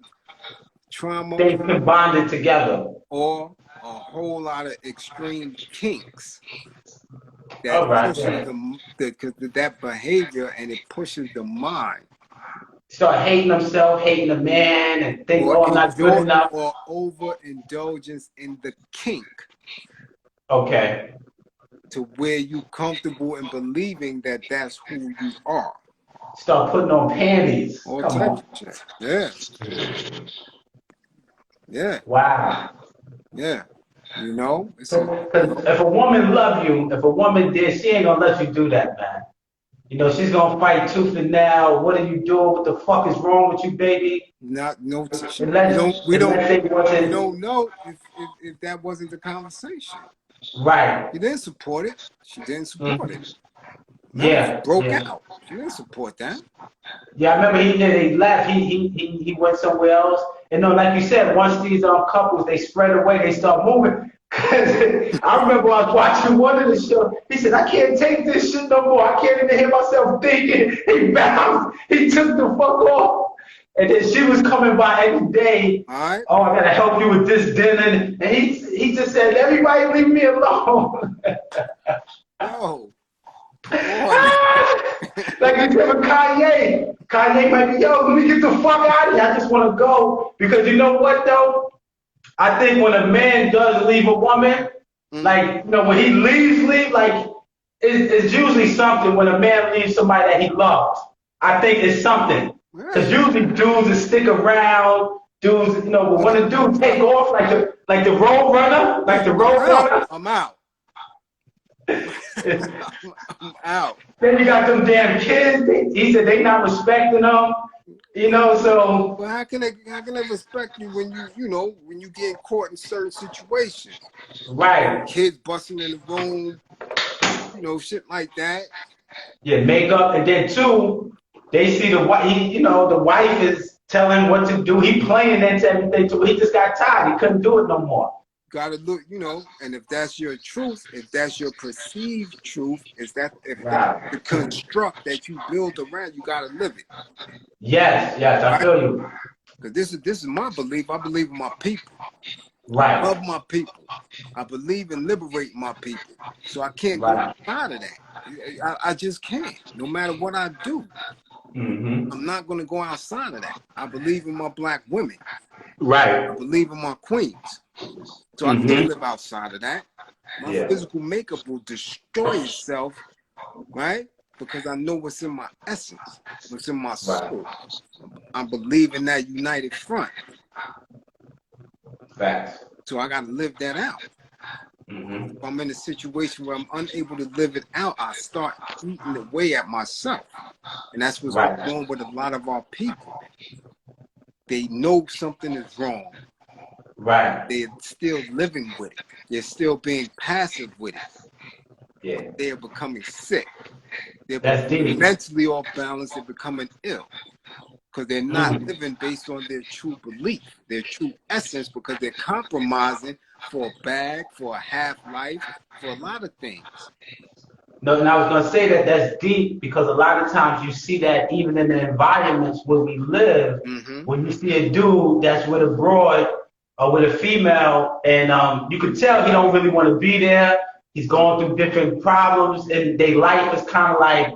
trauma They combined it together. or a whole lot of extreme kinks that All right, pushes yeah. that behavior, and it pushes the mind Start hating themselves, hating the man, and think, or oh, I'm not good enjoy enough. or overindulgence in the kink Okay. to where you comfortable in believing that that's who you are. Start putting on panties. All Come types on. of shit. Yeah. Yeah. Wow. Yeah. You know, Because if a woman love you, if a woman did, she ain't gonna let you do that, man. You know, she's gonna fight tooth and nail. What are you doing? What the fuck is wrong with you, baby? not no Unless they we wasn't don't know if that wasn't the conversation. right. She didn't support it. She didn't support it. Mhm. No, she Yeah, broke yeah. out. She didn't support that. Yeah, I remember he left. He went somewhere else. And no, like you said, once these couples they spread away, they start moving. Cause I remember I was watching one of the show. He said, "I can't take this shit no more. I can't even hear myself thinking." He bounced. He took the fuck off. And then she was coming by every day. All right. Oh, I gotta help you with this dinner. And he just said, "Everybody leave me alone." Yo, boy. Like you said with Kanye. Kanye might be, yo, let me get the fuck out of here. I just want to go. Because you know what, though? I think when a man does leave a woman, like, you know, when he leaves, like, it's usually something when a man leaves somebody that he loves. I think it's something. Because usually dudes will stick around. Dudes, you know, but when a dude take off like the road runner, I'm out. I'm out. Then you got them damn kids. He said they not respecting them. You know, so. Well, how can they respect you when when you get caught in certain situations? Right. Kids busting in the room, shit like that. Yeah, makeup, and then two, they see the wife. The wife is telling him what to do. He playing into everything too. He just got tired. He couldn't do it no more. Gotta look, and if that's your truth, if that's your perceived truth, if that's the construct that you build around, you gotta live it. Yes, I feel you. Because this is my belief. I believe in my people. Right. I love my people. I believe in liberating my people. So I can't go outside of that. I just can't. No matter what I do, I'm not gonna go outside of that. I believe in my black women. Right. I believe in my queens. So I can't live outside of that. My physical makeup will destroy itself, right? Because I know what's in my essence, what's in my soul. I believe in that united front. Facts. So I got to live that out. If I'm in a situation where I'm unable to live it out, I start eating away at myself. And that's what's going on with a lot of our people. They know something is wrong. Right. They're still living with it. They're still being passive with it. Yeah. They're becoming sick. They're That's deep. mentally off balance. They're becoming ill because they're not living based on their true belief, their true essence, because they're compromising for a bag, for a half life, for a lot of things. No, and I was gonna say that's deep because a lot of times you see that even in the environments where we live, when you see a dude that's with a broad or with a female, and you can tell he don't really want to be there. He's going through different problems, and their life is kind of like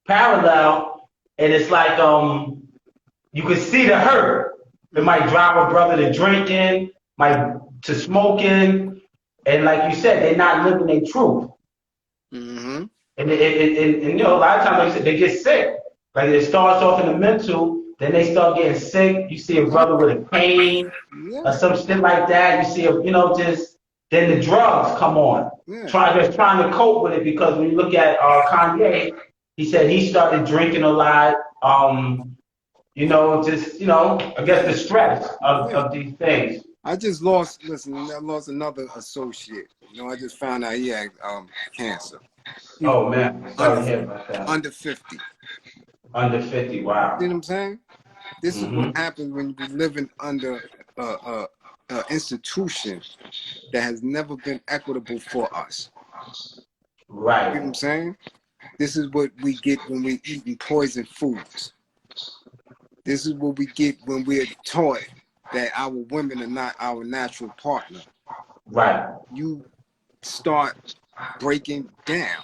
parallel. And it's like you can see the hurt. It might drive a brother to drinking, might to smoking, and like you said, they're not living their truth. Mm-hmm. And you know, a lot of times they get sick. Like it starts off in the mental, then they start getting sick. You see a brother with a cane or some shit like that. You see you know, just then the drugs come on. Just trying to cope with it, because when you look at Kanye, he said he started drinking a lot. You know, just you know, I guess the stress of these things. I just lost. Listen, I lost another associate. You know, I just found out he had cancer. Oh man, sorry to hear about that. Under 50. Under 50, wow. You know what I'm saying? This is what happens when you're living under an institution that has never been equitable for us. Right. You know what I'm saying? This is what we get when we're eating poison foods. This is what we get when we're taught that our women are not our natural partner. Right. You start breaking down.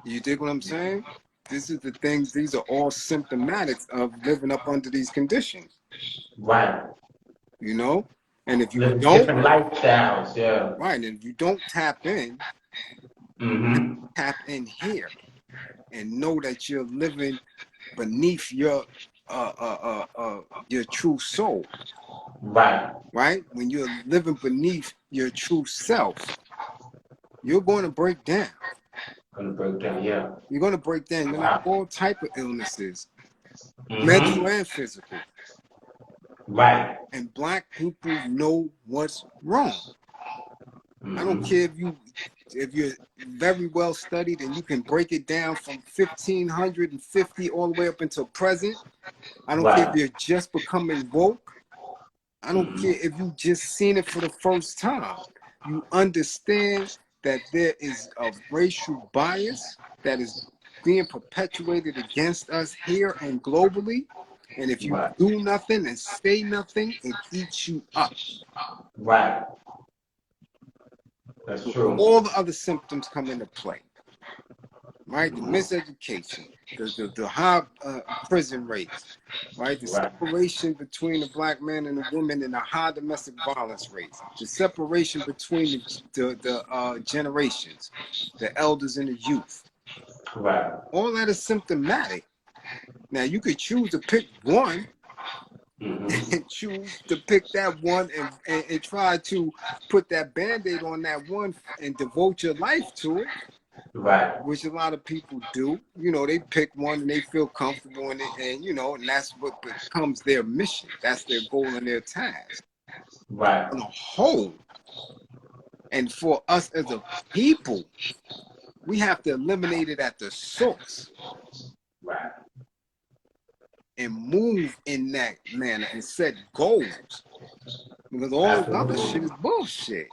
You dig what I'm saying? This is the things, these are all symptomatics of living up under these conditions. Right. You know? And if you living don't, different lifestyles, yeah. Right, and if you don't tap in, tap in here and know that you're living beneath your true soul. Right. Right? When you're living beneath your true self, you're going to break down. Gonna break down, yeah. You're going to break down. You're going to have all type of illnesses, mental and physical. Right. And black people know what's wrong. I don't care if you're very well studied and you can break it down from 1550 all the way up until present. I don't care if you're just becoming woke. I don't care if you just seen it for the first time. You understand that there is a racial bias that is being perpetuated against us here and globally. And if you do nothing and say nothing, it eats you up. Right. That's true. All the other symptoms come into play. Right? The miseducation, the high prison rates, right? The separation between the black man and the woman, and the high domestic violence rates. The separation between the generations, the elders and the youth. Right. All that is symptomatic. Now you could choose to pick one and choose to pick that one and try to put that Band-Aid on that one and devote your life to it. Right. Which a lot of people do. You know, they pick one and they feel comfortable in it, and you know, and that's what becomes their mission. That's their goal and their task. Right. On a whole, and for us as a people, we have to eliminate it at the source. Right. And move in that manner and set goals. Because all the other shit is bullshit.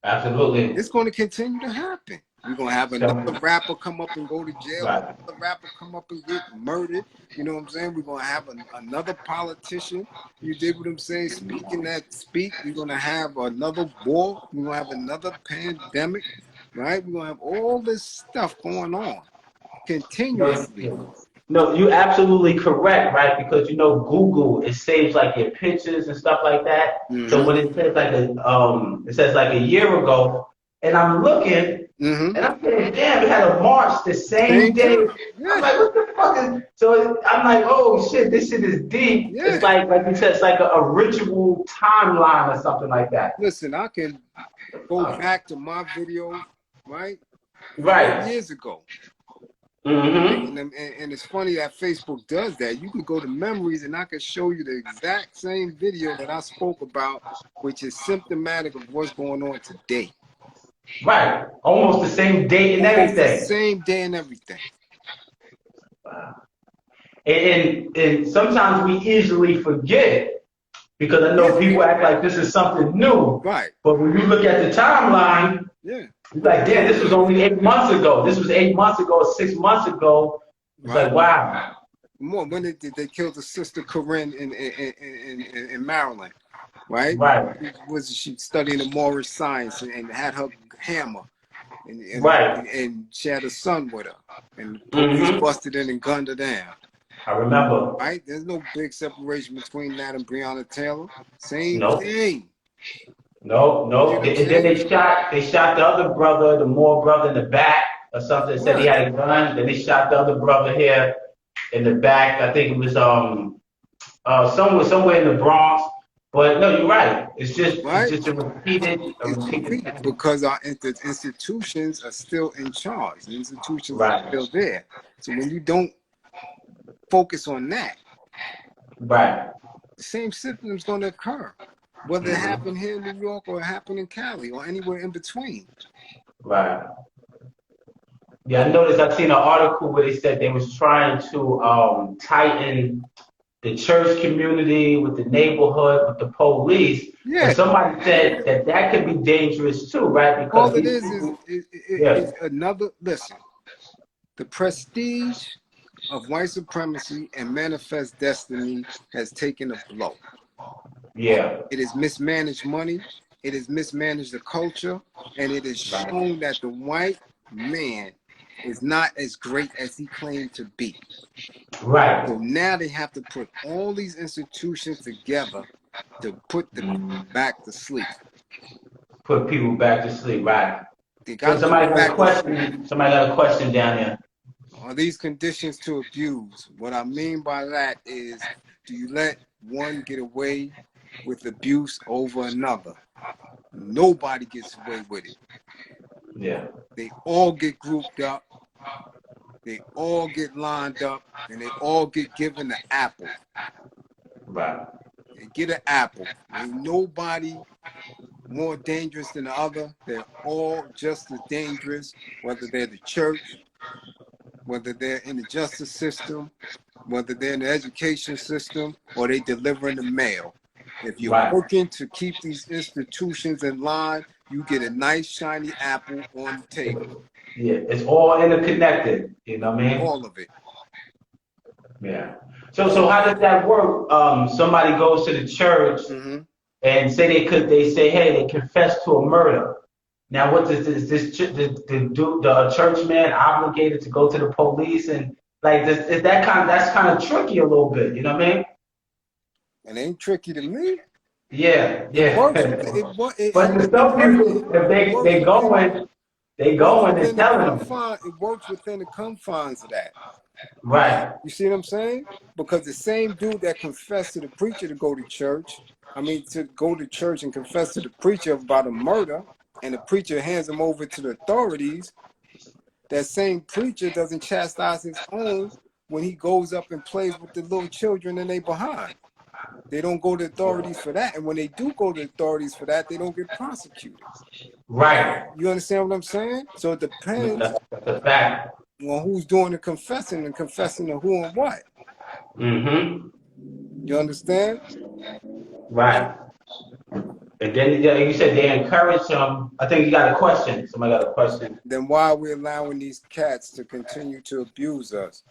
Absolutely. It's going to continue to happen. We're going to have another rapper come up and go to jail. Another rapper come up and get murdered. You know what I'm saying? We're going to have another politician. You dig what I'm saying? Speaking that speak. We're going to have another war. We're going to have another pandemic. Right? We're going to have all this stuff going on continuously. No, you're absolutely correct, right? Because you know, Google, it saves like your pictures and stuff like that. So when it says like a year ago, and I'm looking, and I'm saying, damn, it had a march the same day. I'm like, what the fuck is? So I'm like, oh shit, this shit is deep. It's like you said, it's like a ritual timeline or something like that. Listen, I can go back to my videos, right? Years ago. And it's funny that Facebook does that. You could go to memories and I could show you the exact same video that I spoke about, which is symptomatic of what's going on today. Right. Almost the same date and everything. The same day and everything. Wow. And sometimes we easily forget, because I know people act like this is something new. Right. But when you look at the timeline, it's like, damn, this was only 8 months ago. This was 8 months ago, 6 months ago. It's like, wow. When did they kill the sister Karim in Maryland? right? Right. Was she studying the Moorish science and had her hammer, Right. and she had a son with her, and the police Mm-hmm. busted in and gunned her down. I remember. Right? There's no big separation between that and Breonna Taylor. Same Nope. thing. Nope. See Nope. what I'm And then saying? they shot the other brother, the Moore brother, in the back or something. Said he Right. had a gun. Then they shot the other brother here in the back. I think it was somewhere in the Bronx. But no, you're right. It's Right? just a It's repeated repeated thing. because our institutions are still in charge. The institutions are Right. still there. So when you don't focus on that, Right. the same symptoms going to occur, whether it Mm-hmm. happened here in New York or it happened in Cali or anywhere in between. Right. Yeah, I noticed. I seen an article where they said they was trying to tighten the church community with the neighborhood with the police, but Yeah. somebody said that could be dangerous too, right? Because All it these is people, yeah, is another, listen, the prestige of white supremacy and manifest destiny has taken a blow. yeah, It has mismanaged money, it has mismanaged the culture, and it has right, shown that the white man is not as great as he claimed to be. right. So now they have to put all these institutions together to put the back to sleep. Put people back to sleep, right? They got So to put somebody them got a back to sleep. question. Somebody got a question down there. Are these conditions to abuse? What I mean by that is, do you let one get away with abuse over another? Nobody gets away with it. Yeah, They all get grouped up, they all get lined up, and they all get given the apple. right, They get an apple. Ain't nobody more dangerous than the other. They're all just as dangerous, whether they're the church, whether they're in the justice system, whether they're in the education system, or they delivering the mail. If you're right. working to keep these institutions in line, you get a nice shiny apple on the table. Yeah, it's all interconnected. You know what I mean? All of it. Yeah. So how does that work? Somebody goes to the church Mm-hmm. and they say, hey, they confess to a murder. Now, what does the church man obligated to go to the police and like this? Is that that's kind of tricky a little bit? You know what I mean? It ain't tricky to me. Yeah, It yeah. works with it But has to to be some working. people, if It works they within they going and within the telling them, confines. It works within the confines of that. right, You see what I'm saying? Because the same dude that confessed to the preacher to go to church, to go to church and confess to the preacher about a murder, and the preacher hands him over to the authorities, that same preacher doesn't chastise his own when he goes up and plays with the little children and they behind. They don't go to authorities for that. And when they do go to authorities for that, they don't get prosecuted. right. You understand what I'm saying? So it depends That's a fact. on who's doing the confessing and confessing to who and what. Mm-hmm. You understand? Right. And then yeah, you said they encourage them. I think you got a question. Somebody got a question. Then why are we allowing these cats to continue to abuse us?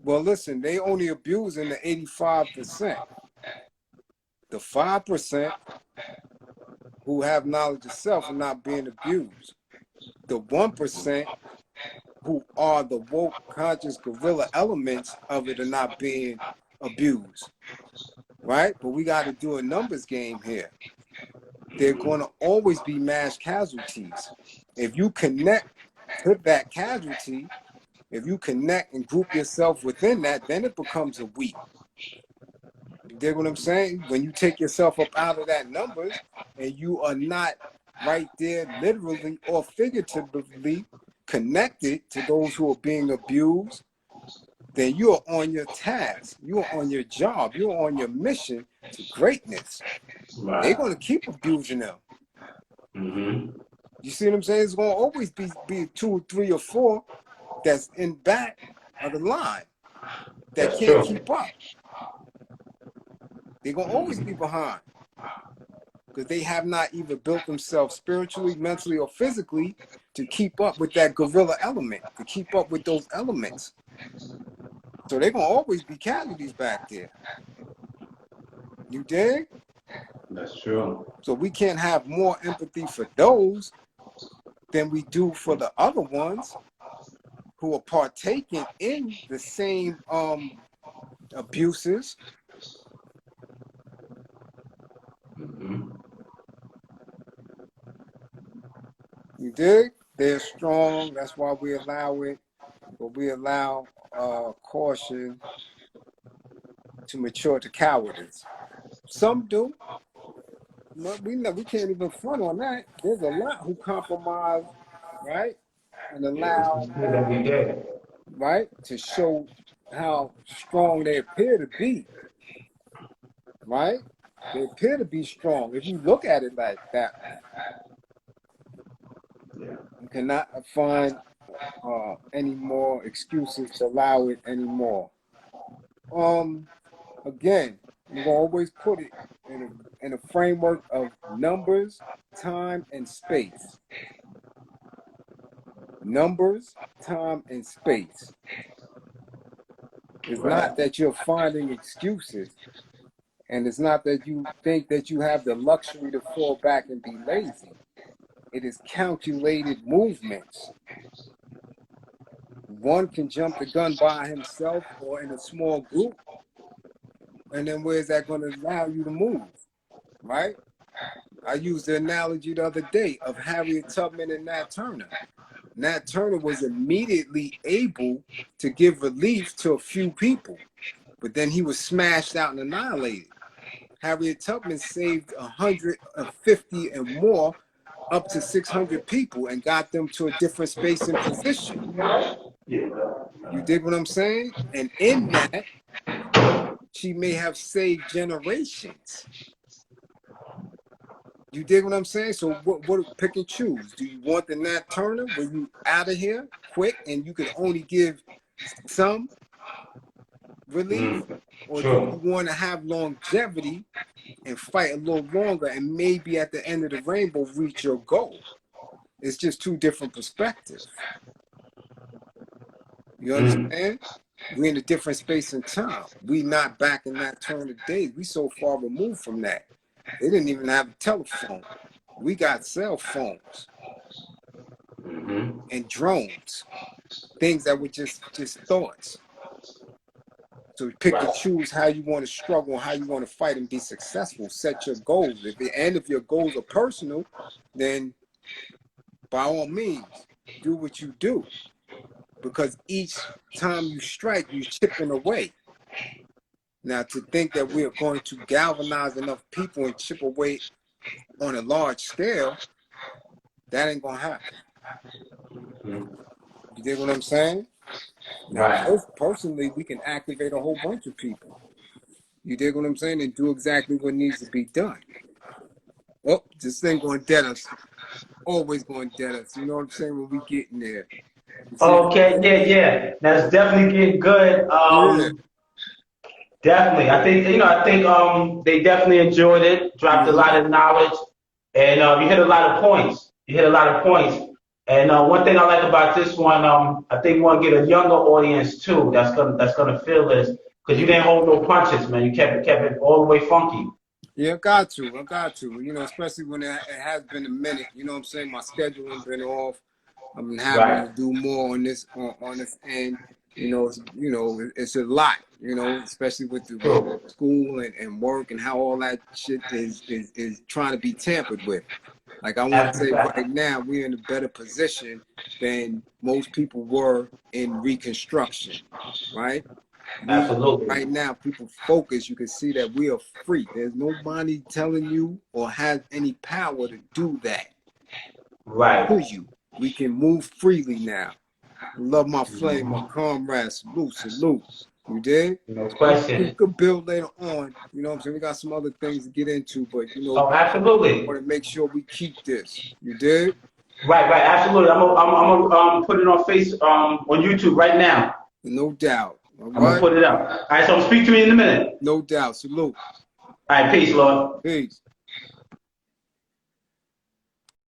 Well, listen, they only abusing the 85%. The 5% who have knowledge of self are not being abused. The 1% who are the woke, conscious, guerrilla elements of it are not being abused, right? But we got to do a numbers game here. They're going to always be mass casualties. If you connect to that casualty, if you connect and group yourself within that, then it becomes a we. You dig what I'm saying? When you take yourself up out of that numbers and you are not right there literally or figuratively connected to those who are being abused, then you are on your task. You are on your job. You are on your mission to greatness. They're Right. going to keep abusing them. Mm-hmm. You see what I'm saying? It's going to always be 2 or 3 or 4 that's in back of the line that That's can't true. keep up. They're going to always be behind because they have not either built themselves spiritually, mentally, or physically to keep up with that guerrilla element, to keep up with those elements. So they're going to always be casualties back there. You dig? That's true. So we can't have more empathy for those than we do for the other ones who are partaking in the same abuses. Mm-hmm. You dig? They're strong. That's why we allow it. But we allow caution to mature to cowardice. Some do. But we can't even front on that. There's a lot who compromise, right? And Yeah, we allow, see it every day. right, to show how strong they appear to be, right? They appear to be strong. If you look at it like that way, Yeah. you cannot find any more excuses to allow it anymore. Again, I'm gonna always put it in a framework of numbers, time, and space. Numbers, time, and space. It's Right. not that you're finding excuses, and it's not that you think that you have the luxury to fall back and be lazy. It is calculated movements. One can jump the gun by himself or in a small group, and then where's that going to allow you to move, right? I used the analogy the other day of Harriet Tubman and Nat Turner. Nat Turner was immediately able to give relief to a few people, but then he was smashed out and annihilated. Harriet Tubman saved 150 and more, up to 600 people, and got them to a different space and position. Yeah. You dig what I'm saying? And in that, she may have saved generations. You dig what I'm saying? So what pick and choose? Do you want the Nat Turner where you out of here quick and you could only give some relief? Or do you True. want to have longevity and fight a little longer and maybe at the end of the rainbow reach your goal? It's just two different perspectives. You understand? We're in a different space and time. We not back in that turn of days. We so far removed from that. They didn't even have a telephone. We got cell phones and drones, things that were just thoughts. So pick and choose how you want to struggle, how you want to fight and be successful. Set your goals. If your goals are personal, then by all means, do what you do. Because each time you strike, you're chipping away. Now, to think that we are going to galvanize enough people and chip away on a large scale, that ain't going to happen. You dig what I'm saying? Now, Right. personally, we can activate a whole bunch of people. You dig what I'm saying? And do exactly what needs to be done. Oh, this thing going dead us. Always going dead us. You know what I'm saying? When we get in there. You see? Okay. Yeah. Yeah. That's definitely getting good. Yeah. Definitely. I think they definitely enjoyed it. Dropped a lot of knowledge, and you hit a lot of points. You hit a lot of points. And one thing I like about this one, I think we want to get a younger audience too. That's gonna feel this because you didn't hold no punches, man. You kept it all the way funky. Yeah, I got to. You know, especially when it has been a minute. You know what I'm saying? My scheduling been off. I've been having Right. to do more on this end. It's a lot. You know, especially with True. school and work and how all that shit is trying to be tampered with. Like I want to That's a say fact. right now we're in a better position than most people were in Reconstruction, right? Absolutely. Right now, people focus. You can see that we are free. There's nobody telling you or has any power to do that to Right. you. We can move freely now. Love my flame, my comrades. Salute. You did? No We question. could build later on. You know what I'm saying? We got some other things to get into, but Oh, absolutely. want to make sure we keep this. You did? Right. Right. Absolutely. I'm gonna put it on on YouTube right now. No doubt. All I'm gonna right? put it up. All right. So speak to me in a minute. No doubt. Salute. All right. Peace, Lord. Peace.